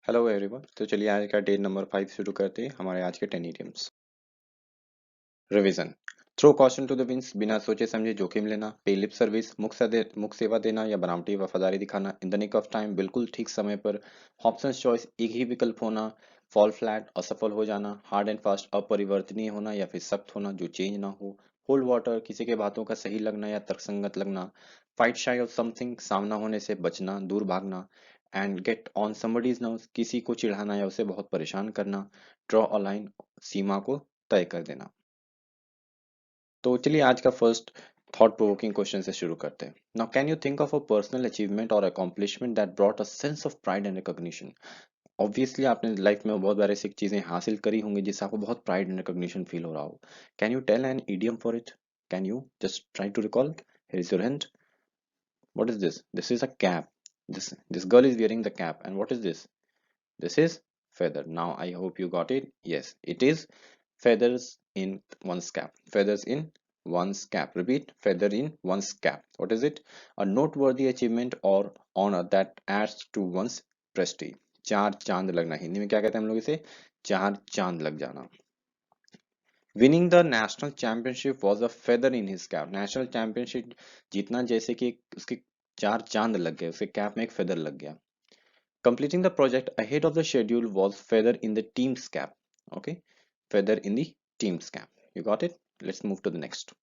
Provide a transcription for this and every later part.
Hello everyone. तो चलिए आज का डे नंबर 5 शुरू करते हैं हमारे आज के 10 idioms. Revision. Throw caution to the winds, बिना सोचे समझे जोखिम लेना। पे लिप सर्विस, मुख सेवा देना या बनावटी वफादारी दिखाना। In the nick of time, बिल्कुल ठीक समय पर। ऑप्शंस चॉइस, एक ही विकल्प होना। फॉल फ्लैट, असफल हो जाना। हार्ड एंड फास्ट, अपरिवर्तनीय होना या फिर सख्त होना जो चेंज ना हो। होल्ड वाटर, किसी के बातों का सही लगना या तर्कसंगत लगना। फाइट शाई ऑफ समथिंग, सामना होने से बचना, दूर भागना। And get on somebody's nerves, किसी को चिढ़ाना या उसे बहुत परेशान करना। ड्रॉ अ लाइन, सीमा को तय कर देना। तो चलिए आज का फर्स्ट थॉट प्रोवोकिंग क्वेश्चन से शुरू करते हैं। Now can you think of a personal achievement और accomplishment that brought a sense of pride and recognition. Obviously आपने लाइफ में बहुत बार ऐसी चीजें हासिल करी होंगी जिससे आपको बहुत प्राइड एंड रिकॉग्निशन फील हो रहा हो। Can you tell an idiom for it? Can you just try to recall? Here is your hint. What is this? This is a cap. This girl is wearing the cap, and what is this? This is feather. Now I hope you got it. Yes, it is feathers in one's cap. Feathers in one's cap. Repeat, feather in one's cap. What is it? A noteworthy achievement or honor that adds to one's prestige. चार चांद लगना, हिंदी में क्या कहते हैं हम लोग इसे? चार चांद लग जाना। Winning the national championship was a feather in his cap. National championship जीतना जैसे कि उसके चार चांद लग गए, उसके कैप में एक फेदर लग गया। Completing the project ahead of the schedule was feather in the team's cap. Okay, feather in the team's cap. You got it? Let's move to the next.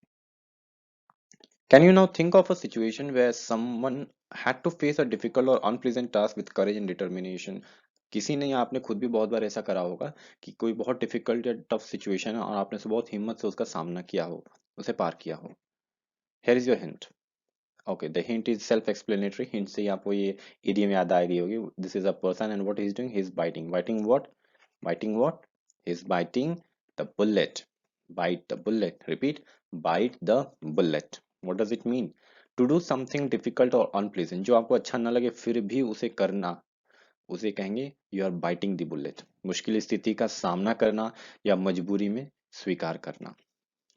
Can you now think of a situation where someone had to face a difficult or unpleasant task with courage and determination? किसी ने या आपने खुद भी बहुत बार ऐसा करा होगा कि कोई बहुत डिफिकल्ट या टफ सिचुएशन है और आपने उसे बहुत हिम्मत से उसका सामना किया हो, उसे पार किया हो। Here is your hint. Okay, the hint is self-explanatory. Hint से ही आपको ये idiom याद आ गई होगी. This is a person and what he's doing? He's biting. Biting what? Biting what? He's biting the bullet. Bite the bullet. Repeat. Bite the bullet. What does it mean? To do something difficult or unpleasant. जो आपको अच्छा ना लगे फिर भी उसे करना, उसे कहेंगे you are biting the bullet. मुश्किल स्थिति का सामना करना या मजबूरी में स्वीकार करना।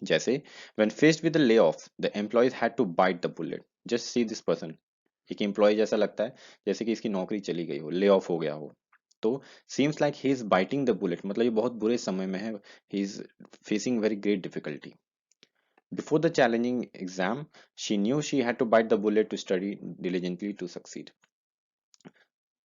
जैसे when faced with the layoff, the employees had to bite the bullet. Just see this person. एक एम्प्लॉय जैसा लगता है जैसे कि इसकी नौकरी चली गई हो, ले ऑफ हो गया हो। तो seems like he is biting the bullet, मतलब ये बहुत बुरे समय में है। He is facing very great difficulty. Before the challenging exam, she knew she had to bite the bullet to study diligently to succeed.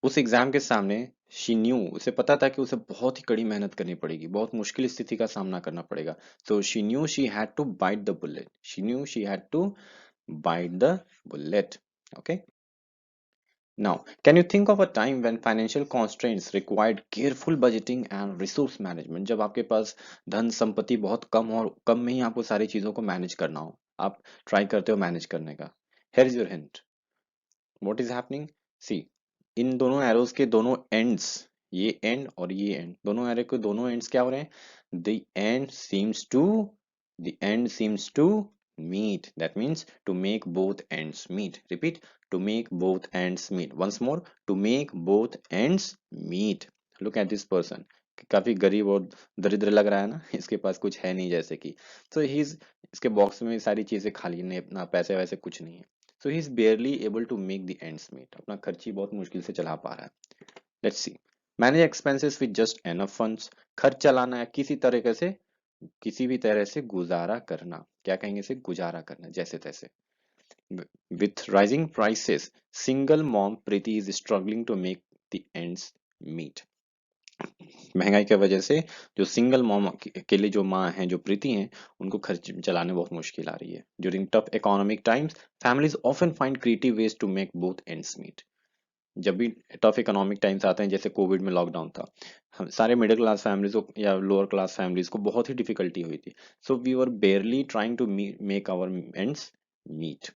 उस एग्जाम के सामने शी न्यू, उसे पता था कि उसे बहुत ही कड़ी मेहनत करनी पड़ेगी, बहुत मुश्किल स्थिति का सामना करना पड़ेगा। So she knew she had to bite the bullet. She knew she had to bite the bullet. Okay. Now, can you think of a time when financial constraints required careful budgeting and resource management? जब आपके पास धन संपत्ति बहुत कम हो और कम में ही आपको सारी चीजों को मैनेज करना हो, आप ट्राई करते हो मैनेज करने का। Here is your hint. What is happening? See, इन दोनों एरोज के दोनों एंड्स, ये एंड और ये एंड, दोनों एरो के दोनों एंड्स क्या हो रहे हैं? The end seems to, the end seems to meet. That means to make both ends meet. Repeat, to make both ends meet. Once more, to make both ends meet. Look at this person. काफी गरीब और दरिद्र लग रहा है ना, इसके पास कुछ है नहीं जैसे कि। So he's, इसके बॉक्स में सारी चीजें खाली, नहीं अपना पैसे वैसे कुछ नहीं है। So he is barely able to make the ends meet. अपना खर्ची बहुत मुश्किल से चला पा रहा है। Let's see. Manage expenses with just enough funds. खर्च चलाना है किसी तरीके से, किसी भी तरह से गुजारा करना। क्या कहेंगे इसे? गुजारा करना, जैसे तैसे। With rising prices, single mom Preeti is struggling to make the ends meet. महंगाई की वजह से जो सिंगल मॉम के लिए जो माँ हैं, जो प्रीति हैं, उनको खर्च चलाने बहुत मुश्किल आ रही है। During tough economic times, families often find creative ways to make both ends meet. जब भी टफ इकोनॉमिक टाइम्स आते हैं, जैसे कोविड में लॉकडाउन था, हम सारे मिडिल क्लास फैमिलीज को या लोअर क्लास फैमिलीज को बहुत ही डिफिकल्टी हुई थी। So we were barely trying to make our ends meet.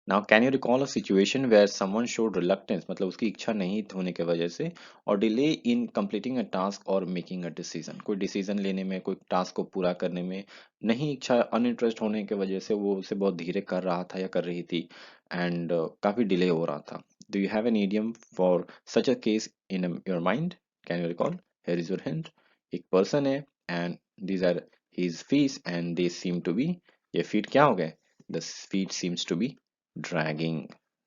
Now can you recall a situation where someone showed reluctance, मतलब उसकी इच्छा नहीं होने की वजह से, और delay in completing a task और मेकिंग अ डिसीजन, कोई डिसीजन लेने में, कोई टास्क को पूरा करने में नहीं इच्छा, अनइंटरेस्ट होने की वजह से वो उसे बहुत धीरे कर रहा था या कर रही थी, एंड काफी डिले हो रहा था। Do you have an idiom for such a case in your mind? Can you recall? Here is your hint. एक पर्सन है and these are his feet and they seem to be, ये feet क्या हो गए? The feet seems to be dragging.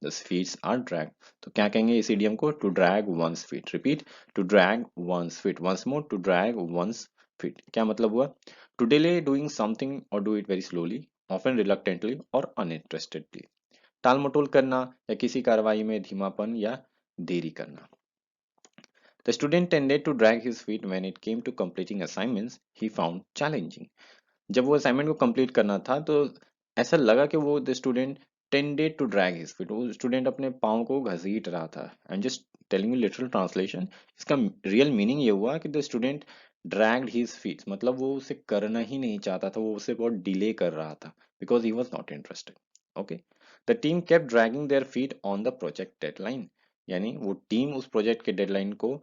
the feet are dragged. तो क्या कहेंगे इस idiom को? To drag one's feet. Repeat. To drag one's feet. Once more. To drag one's feet. क्या मतलब हुआ? To delay doing something or do it very slowly, often reluctantly or uninterestedly. टाल मटोल करना या किसी कार्रवाई में धीमापन या देरी करना. The student tended to drag his feet when it came to completing assignments he found challenging. जब वो असाइनमेंट को कंप्लीट करना था तो ऐसा लगा कि वो the student tended to drag his feet, वो स्टूडेंट अपने पाँव को घसीट रहा था. I am just telling you literal translation. इसका रियल मीनिंग ये हुआ कि the student dragged his feet, मतलब वो उसे करना ही नहीं चाहता था, वो उसे बहुत डिले कर रहा था because he was not interested. Okay. The team kept dragging their feet on the project deadline, यानी वो टीम उस प्रोजेक्ट के डेडलाइन को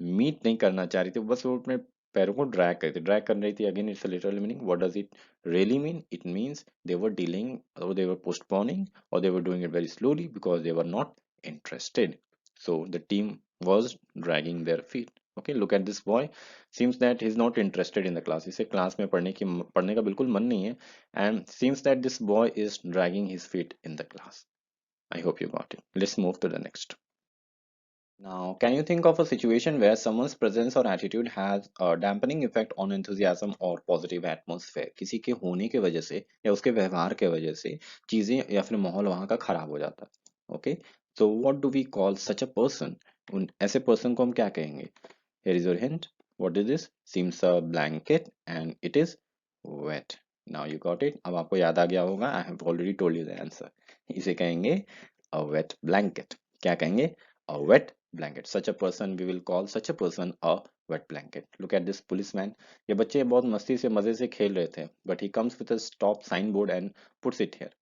मीट नहीं करना चाह रही थी, बस वो अपने पैरों को ड्रैग कर रही थी, ड्रैग कर रही थी. Again it's a literal meaning. What does it really mean? It means they were delaying or they were postponing or they were doing it very slowly because they were not interested. So the team was dragging their feet. Okay, look at this boy. Seems that he's not interested in the class. इसे class में पढ़ने का बिल्कुल मन नहीं है. And seems that this boy is dragging his feet in the class. I hope you got it. Let's move to the next. Now, can you think of a situation where someone's presence or attitude has a dampening effect on enthusiasm or positive atmosphere? किसी के होने के वजह से या उसके व्यवहार के वजह से चीजें या फिर माहौल वहां का खराब हो जाता है. Okay, so what do we call such a person? उन ऐसे पर्सन को हम क्या कहेंगे? Here is your hint. What is this? Seems a blanket and it is wet. Now you got it. अब आपको याद आ गया होगा. I have already told you the answer. इसे कहेंगे a wet blanket. क्या कहेंगे? A wet blanket. Such a person, we will call such a person a wet blanket. Look at this policeman. ये बच्चे बहुत मस्ती से मजे से खेल रहे थे. But he comes with a stop signboard and puts it here.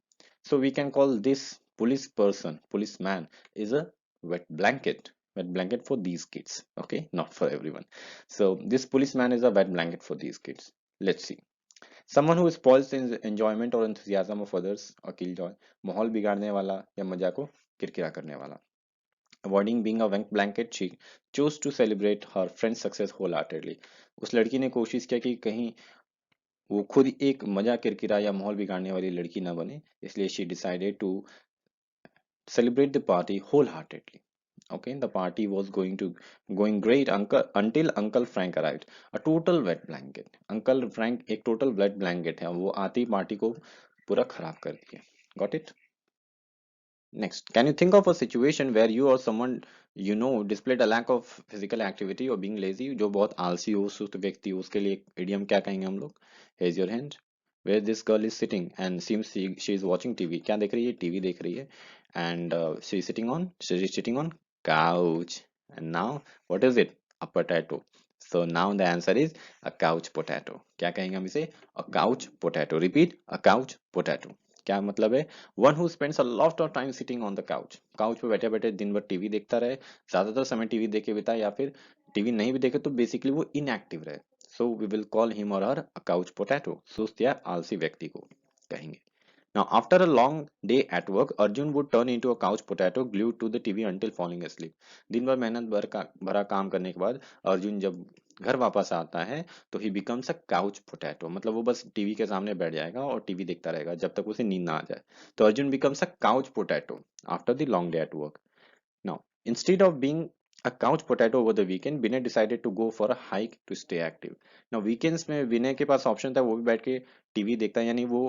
So we can call this policeman is a wet blanket. Wet blanket for these kids. Okay, not for everyone. So this policeman is a wet blanket for these kids. Let's see. Someone who spoils the enjoyment or enthusiasm of others, or killjoy. माहौल बिगाड़ने वाला या मजा को किरकिरा करने वाला. Avoiding being a wet blanket, she chose to celebrate her friend's success wholeheartedly. उस लड़की ने कोशिश किया कि कहीं वो खुद एक मजा किरकिरा या माहौल बिगाड़ने वाली लड़की ना बने, इसलिए she decided to celebrate the party wholeheartedly. Okay, the party was going great until Uncle Frank arrived. A total wet blanket. Uncle Frank एक total wet blanket है, वो आती पार्टी को पूरा खराब कर दिया. Got it? Next, can you think of a situation where you or someone you know displayed a lack of physical activity or being lazy? जो बहुत आलसी हो, सुस्त व्यक्ति हो, उसके लिए idiom क्या कहेंगे हम लोग? Here's your hint. Where this girl is sitting and seems she is watching TV. क्या देख रही है? TV देख रही है. And she is sitting on couch. And now what is it? A potato. So now the answer is a couch potato. क्या कहेंगे हम इसे? A couch potato. Repeat. A couch potato. क्या मतलब है? One who spends a lot of time sitting on the couch. Couch पे बैठे बैठे दिन भर टीवी देखता रहे, ज्यादातर समय टीवी देखे बिताए, या फिर टीवी नहीं भी देखे तो बेसिकली वो इनएक्टिव रहे. So we will call him or her a couch potato. सुस्त या आलसी व्यक्ति को कहेंगे. Now, after a long day at work, Arjun would turn into a couch potato glued to the TV until falling asleep. दिन भर मेहनत भरा काम करने के बाद अर्जुन जब घर वापस आता है तो ही बिकम्स अ काउच पोटैटो, मतलब वो बस टीवी के सामने बैठ जाएगा और टीवी देखता रहेगा जब तक उसे नींद ना आ जाए. तो Arjun becomes a couch potato after the long day at work. Now, instead of being a couch potato over the weekend, Vinay decided to go for a hike to stay active. Now, weekends में विनय के पास option था, वो भी बैठ के TV देखता, यानी वो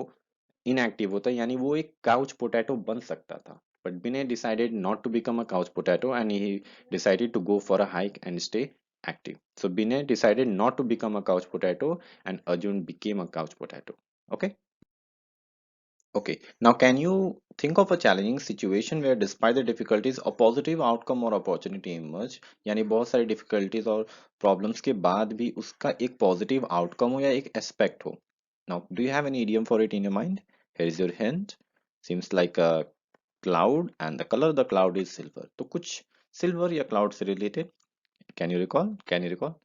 इनएक्टिव होता, यानी वो एक काउच पोटैटो बन सकता था. But Vinay decided not to become a couch potato and he decided to go for a hike and stay active. So Vinay decided not to become a couch potato and Arjun became a couch potato. Okay? Okay, now can you think of a challenging situation where despite the difficulties a positive outcome or opportunity emerge? यानी बहुत सारी difficulties और problems के बाद भी उसका एक positive outcome हो या एक aspect हो. Now, do you have any idiom for it in your mind? Here is your hint. Seems like a cloud and the color of the cloud is silver. तो कुछ silver या cloud से related. Can you recall? Can you recall?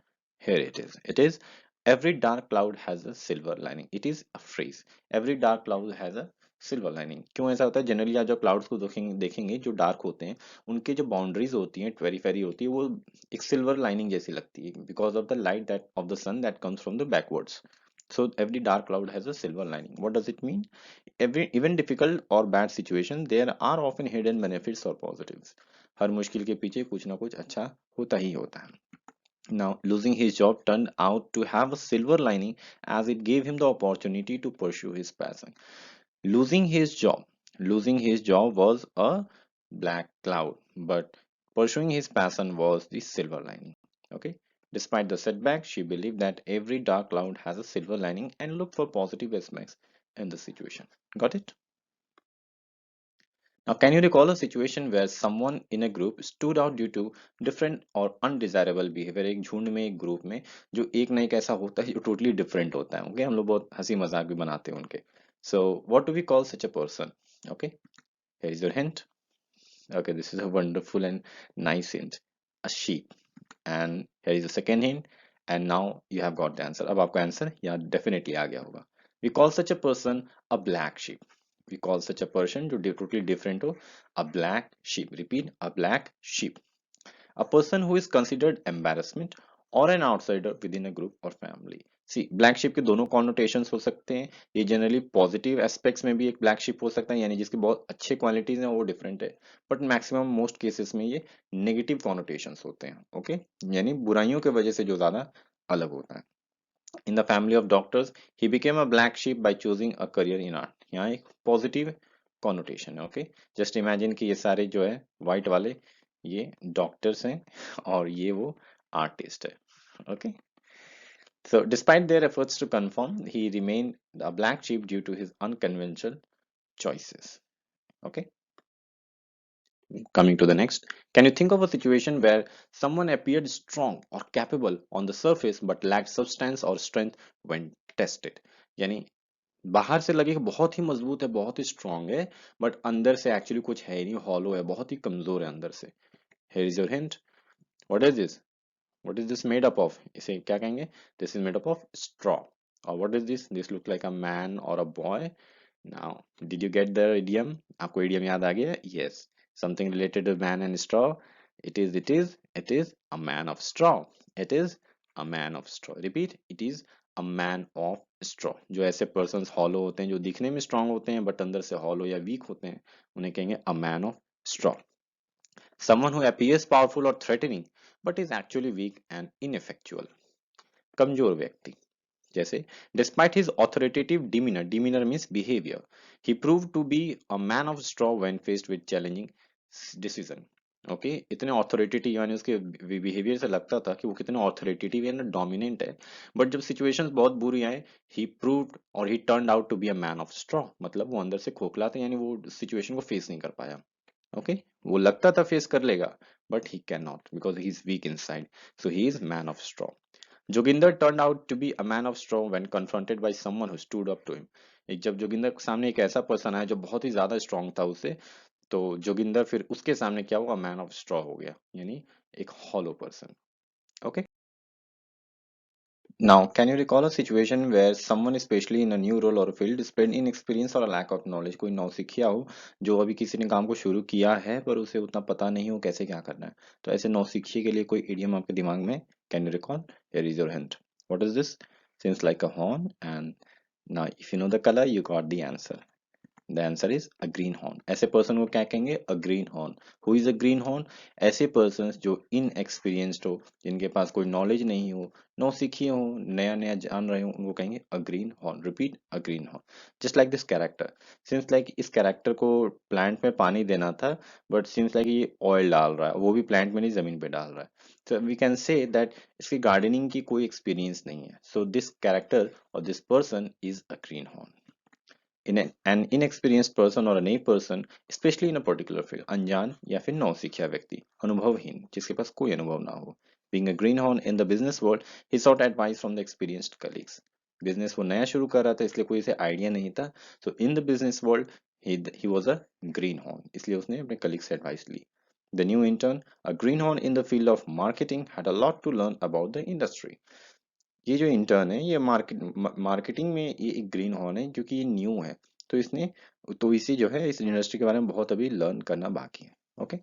Here it is. It is every dark cloud has a silver lining. It is a phrase. Every dark cloud has a silver lining. क्यों ऐसा होता है? Generally आप जो clouds को देखेंगे जो dark होते हैं उनके जो बाउंड्रीज होती हैं वेरी फेरी होती है, वो एक सिल्वर लाइनिंग जैसी लगती है because of the light that of the sun that comes from the backwards. So every dark cloud has a silver lining. What does it mean? Every even difficult or bad situation, there are often hidden benefits or positives. हर मुश्किल के पीछे कुछ ना कुछ अच्छा होता ही होता है. Now, losing his job turned out to have a silver lining as it gave him the opportunity to pursue his passion. Losing his job, losing his job was a black cloud, but pursuing his passion was the silver lining. Okay. Despite the setback, she believed that every dark cloud has a silver lining and looked for positive aspects in the situation. Got it? Now, can you recall a situation where someone in a group stood out due to different or undesirable behavior? एक झुंड में, एक group में, जो एक ना एक ऐसा होता है जो टोटली डिफरेंट होता है. ओके, हम लोग बहुत हंसी मजाक भी बनाते हैं उनके. So, what do we call such a person? Okay, here is your hint. Okay, this is a wonderful and nice hint. A sheep. And here is the second hint. And now you have got the answer. अब आपका answer यहाँ definitely आ गया होगा. We call such a person a black sheep. We call such a person जो totally different हो, a black sheep. Repeat, a black sheep. A person who is considered embarrassment or an outsider within a group or family. See black sheep के दोनों connotations हो सकते हैं. ये generally positive aspects में भी एक ब्लैक शिप हो सकता है, यानी जिसकी बहुत अच्छे क्वालिटीज हैं वो डिफरेंट है. बट मैक्सिमम मोस्ट केसेस में ये नेगेटिव कॉनोटेशंस होते हैं. ओके, यानी बुराइयों की वजह से जो ज्यादा अलग होता है. In the family of doctors, he became a black sheep by choosing a career in art. यहाँ एक पॉजिटिव कॉनोटेशन है. ओके, जस्ट इमेजिन कि ये सारे जो है व्हाइट वाले ये डॉक्टर्स हैं और ये वो आर्टिस्ट है. Okay, so despite their efforts to conform, he remained a black sheep due to his unconventional choices. Okay, coming to the next, can you think of a situation where someone appeared strong or capable on the surface but lacked substance or strength when tested? यानी बाहर से लगे कि बहुत ही मजबूत है, बहुत ही strong है, बट अंदर से एक्चुअली कुछ है ही नहीं, हॉलो है, बहुत ही कमजोर है अंदर से. Here is your hint. What is this? What is this made up of? इसे क्या कहेंगे? This is made up of straw. Or what is this? This look like a man or a boy. Now, did you get the idiom? आपको idiom याद आ गया? Yes. Something related to man and straw. It is a man of straw. It is a man of straw. Repeat. It is a man of straw. जो ऐसे persons hollow होते हैं, जो दिखने में strong होते हैं, but अंदर से hollow या weak होते हैं, उन्हें कहेंगे a man of straw. Someone who appears powerful or threatening, but is actually weak and ineffectual. कमजोर व्यक्ति. जैसे despite his authoritative demeanor means behavior, he proved to be a man of straw when faced with challenging decision. Okay, इतने authoritative, यानी उसके behaviour से लगता था कि वो कितने ऑथोरिटेटिव या डोमिनेंट है, बट जब सिचुएशंस बहुत बुरी आए, ही प्रूव्ड और he turned out to be a man of straw. मतलब वो अंदर से खोखला था, यानी वो सिचुएशन को फेस नहीं कर पाया. ओके, वो लगता था फेस कर लेगा, but he can not because he is weak inside. So he is man of straw. Joginder turned out to be a man of straw when confronted by someone who stood up to him. एक जब जोगिंदर के सामने एक ऐसा person आया जो बहुत ही ज्यादा स्ट्रांग था उससे, तो जोगिंदर फिर उसके सामने क्या हुआ? मैन ऑफ स्ट्रॉ हो गया, यानी एक hollow person. Okay. Now, can you recall a situation where someone, especially in a new role or field, displayed inexperience or a lack of knowledge? कोई नौसिखिया हो जो अभी किसी ने काम को शुरू किया है पर उसे उतना पता नहीं हो कैसे क्या करना है. तो ऐसे नौसिखिए के लिए कोई इडियम आपके दिमाग में? Can you recall? Here is your hint. What is this? Seems like a horn, and now if you know the color, you got the answer. The answer is a greenhorn. ऐसे person को क्या कहेंगे? A greenhorn. Who is a greenhorn? ऐसे person जो inexperienced हो, जिनके पास कोई knowledge नहीं हो, नौसिखिए हो, नया नया जान रहे हो, उनको कहेंगे a greenhorn. Repeat, a greenhorn. Just like this character. Since like इस कैरेक्टर को प्लांट में पानी देना था, बट सिंस लाइक ये ऑयल डाल रहा है, वो भी प्लांट में नहीं, जमीन पे डाल रहा है. So we can say that इसकी गार्डनिंग की कोई एक्सपीरियंस नहीं है. So this character or this person is a greenhorn. An inexperienced person or a naive person, especially in a particular field, अनजान या फिर नौसिखिया व्यक्ति, अनुभवहीन, जिसके पास कोई अनुभव ना हो. Being a greenhorn in the business world, he sought advice from the experienced colleagues. Business वो नया शुरू कर रहा था, इसलिए कोई इसे आइडिया नहीं था. So in the business world, he was a greenhorn. इसलिए उसने अपने colleagues से एडवाइस ली. The new intern, a greenhorn in the field of marketing, had a lot to learn about the industry. ये जो इंटर्न है, ये मार्केटिंग में ये एक ग्रीन हॉर्न है, क्योंकि ये न्यू है. तो इसने तो इसी जो है इस इंडस्ट्री के बारे में बहुत अभी लर्न करना बाकी है. Okay.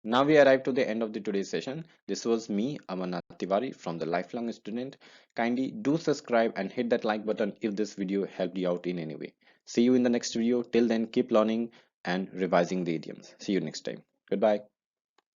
Now we arrive to the end of the today's session. This was me, Amarnath Tiwari from the Lifelong Student. Kindly do subscribe and hit that like button if this video helped you out in any way. See you in the next video. Till then, keep learning and revising the idioms. See you next time. Goodbye.